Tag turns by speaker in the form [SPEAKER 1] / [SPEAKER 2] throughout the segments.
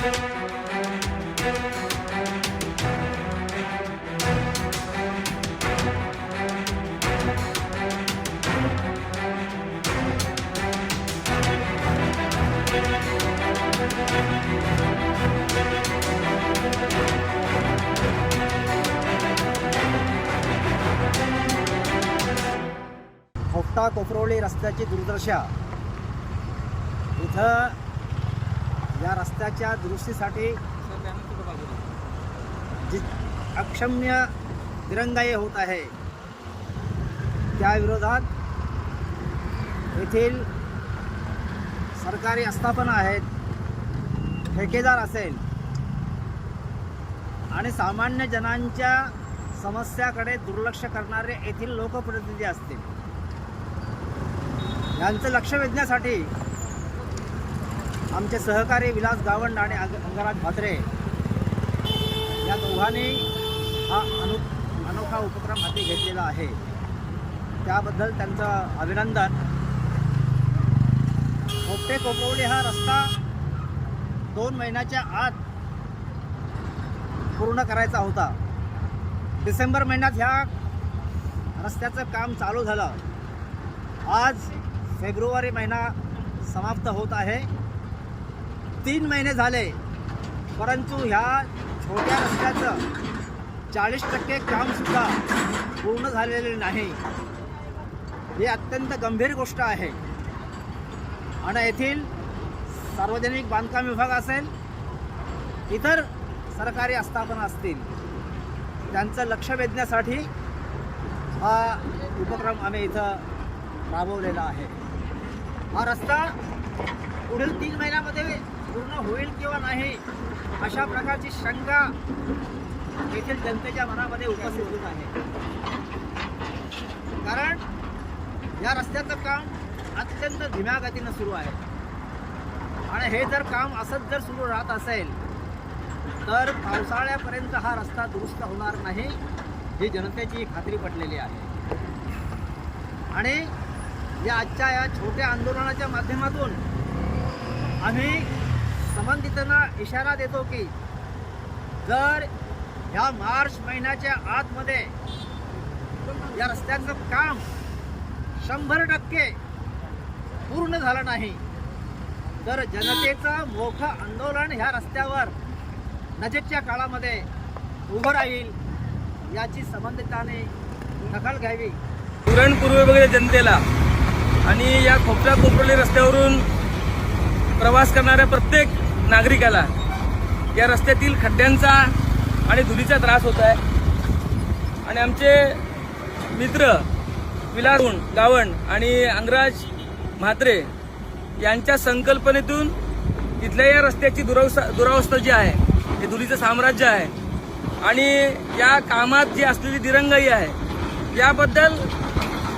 [SPEAKER 1] खोपटा कोपरोली रस्त्याची दुर्दशा। इथं या रस्त्याच्या दुरुस्तीसाठी जी अक्षम्य दिरंगाई होत आहे त्या विरोधात येथील सरकारी आस्थापना आहेत, ठेकेदार असेल आणि सामान्य जनांच्या समस्याकडे दुर्लक्ष करणारे येथील लोकप्रतिनिधी असतील, यांचं लक्ष वेधण्यासाठी आमचे सहकारी विलास गावंड आणि अंगराज म्हात्रे या दोघांनी हा अनोखा उपक्रम हाती घेतलेला आहे। त्याबद्दल त्यांचं अभिनंदन। खोपटे कोपरोली हा रस्ता 2 महिन्याच्या आत पूर्ण करायचा होता। डिसेंबर महिन्यात ह्या रस्त्याचं काम चालू झालं। आज फेब्रुवारी महिना समाप्त होत आहे। 3 महिने झाले, परंतु ह्या छोट्या रस्त्याचं 40% कामसुद्धा पूर्ण झालेले नाही। ही अत्यंत गंभीर गोष्ट आहे आणि येथील सार्वजनिक बांधकाम विभाग असेल, इतर सरकारी आस्थापना असतील, त्यांचं लक्ष वेधण्यासाठी हा उपक्रम आम्ही इथं राबवलेला आहे। हा रस्ता पुढील 3 महिन्यामध्ये पूर्ण होईल किंवा नाही अशा प्रकारची शंका येथील जनतेच्या मनामध्ये उपस्थित होत आहे। कारण या रस्त्याचं काम अत्यंत धीम्या गतीनं सुरू आहे आणि हे जर काम असंच जर सुरू राहत असेल तर पावसाळ्यापर्यंत हा रस्ता दुरुस्त होणार नाही, ही जनतेची खात्री पटलेली आहे। आणि या आजच्या या छोट्या आंदोलनाच्या माध्यमातून आम्ही संबंधितांना इशारा देतो की जर ह्या मार्च महिन्याच्या आतमध्ये या रस्त्याचं काम 100% पूर्ण झालं नाही तर जनतेचं मोठं आंदोलन ह्या रस्त्यावर नजीकच्या काळामध्ये उभं राहील, याची संबंधितांनी दखल घ्यावी।
[SPEAKER 2] पूर्व वगैरे जनतेला आणि या खोपटा कोपरोली रस्त्यावरून प्रवास करणाऱ्या प्रत्येक नागरिकाला या रस्त्यातील खड्ड्यांचा आणि धुलीचा त्रास होत आहे। आणि आमचे मित्र विलास गावंड आणि अंगराज म्हात्रे यांच्या संकल्पनेतून इथल्या या रस्त्याची दुरावस्था जी आहे, हे धुलीचं साम्राज्य आहे आणि या कामात जी असलेली दिरंगाई आहे, याबद्दल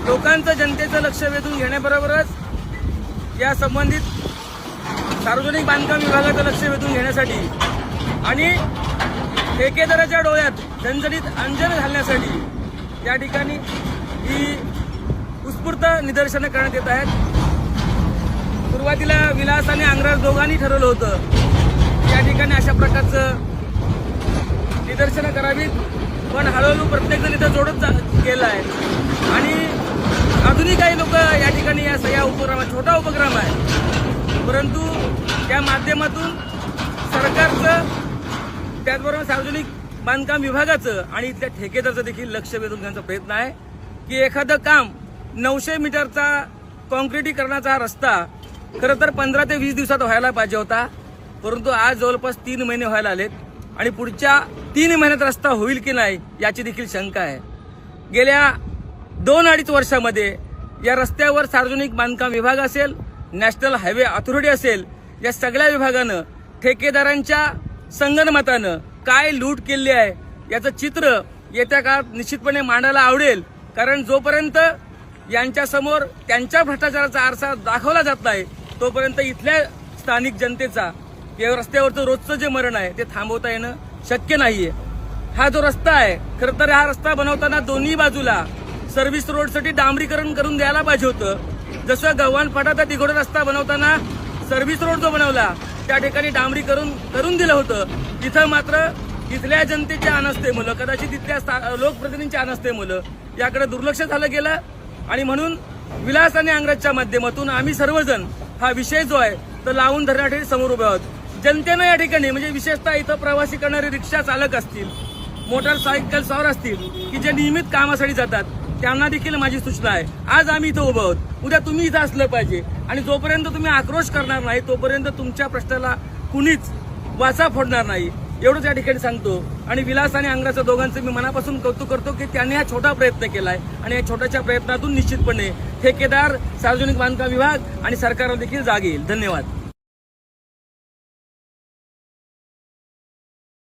[SPEAKER 2] लोकांचं, जनतेचं लक्ष वेधून घेण्याबरोबरच या संबंधित सार्वजनिक बांधकाम विभागाचं लक्ष वेधून घेण्यासाठी आणि ठेकेदाराच्या डोळ्यात झणझणीत अंजन घालण्यासाठी या ठिकाणी ही उत्स्फूर्त निदर्शनं करण्यात येत आहेत। सुरुवातीला विलास आणि अंगराज दोघांनी ठरवलं होतं या ठिकाणी अशा प्रकारचं निदर्शनं करावीत, पण हळूहळू प्रत्येकजण इथं जोडत गेला आहे आणि अजूनही काही लोक या ठिकाणी या उपक्रमात, छोटा उपक्रम आहे परंतु त्या माध्यमातून सरकारचं, त्याचबरोबर सार्वजनिक बांधकाम विभागाचं आणि इथल्या ठेकेदाराचं देखील लक्ष वेधून घेण्याचा प्रयत्न आहे की एखादं काम 900 मीटरचा कॉन्क्रिटीकरणाचा हा रस्ता खरं तर 15 ते 20 दिवसात व्हायला पाहिजे होता, परंतु आज जवळपास 3 महिने व्हायला आलेत आणि पुढच्या 3 महिन्यात रस्ता होईल की नाही याची देखील शंका आहे। गेल्या 2-2.5 वर्षामध्ये या रस्त्यावर सार्वजनिक बांधकाम विभाग असेल, नॅशनल हायवे अथॉरिटी असेल, या सगळ्या विभागानं ठेकेदारांच्या संगनमतानं काय लूट केली आहे याचं चित्र येत्या काळात निश्चितपणे मांडायला आवडेल। कारण जोपर्यंत यांच्यासमोर त्यांच्या भ्रष्टाचाराचा आरसा दाखवला जात नाही तोपर्यंत इथल्या स्थानिक जनतेचा या रस्त्यावरचं रोजचं जे मरण आहे ते थांबवता येणं शक्य नाहीये। हा जो रस्ता आहे, खरं तर हा रस्ता बनवताना दोन्ही बाजूला सर्व्हिस रोडसाठी डांबरीकरण करून द्यायला पाहिजे होतं। जसं गव्हाण फाटा ते दिघोडा रस्ता बनवताना सर्व्हिस रोड जो बनवला त्या ठिकाणी करून दिलं होतं. तिथं मात्र इथल्या जनतेच्या अनास्थेमुळं, कदाचित तिथल्या लोकप्रतिनिधींच्या अनास्थेमुळं याकडे दुर्लक्ष झालं गेलं आणि म्हणून विलास आणि अंग्रेजच्या माध्यमातून आम्ही सर्वजण हा विषय जो आहे तो लावून धरण्यासाठी समोर उभे आहोत. जनतेनं या ठिकाणी म्हणजे विशेषतः इथं प्रवासी करणारे रिक्षा चालक असतील, मोटरसायकल सवार असतील की जे नियमित कामासाठी जातात, त्यांना देखील माझी सूचना आहे. आज आम्ही इथं उभं आहोत, उद्या तुम्ही इथं असलं पाहिजे आणि जोपर्यंत तुम्ही आक्रोश करणार नाही तोपर्यंत तुमच्या प्रश्नाला कुणीच वाचा फोडणार नाही, एवढंच या ठिकाणी सांगतो. आणि विलास आणि अंग्रेजच्या दोघांचं मी मनापासून कौतुक करतो की त्यांनी हा छोटा प्रयत्न केलाय आणि या छोट्याशा प्रयत्नातून निश्चितपणे ठेकेदार, सार्वजनिक बांधकाम विभाग आणि सरकारला देखील जाग येईल. धन्यवाद.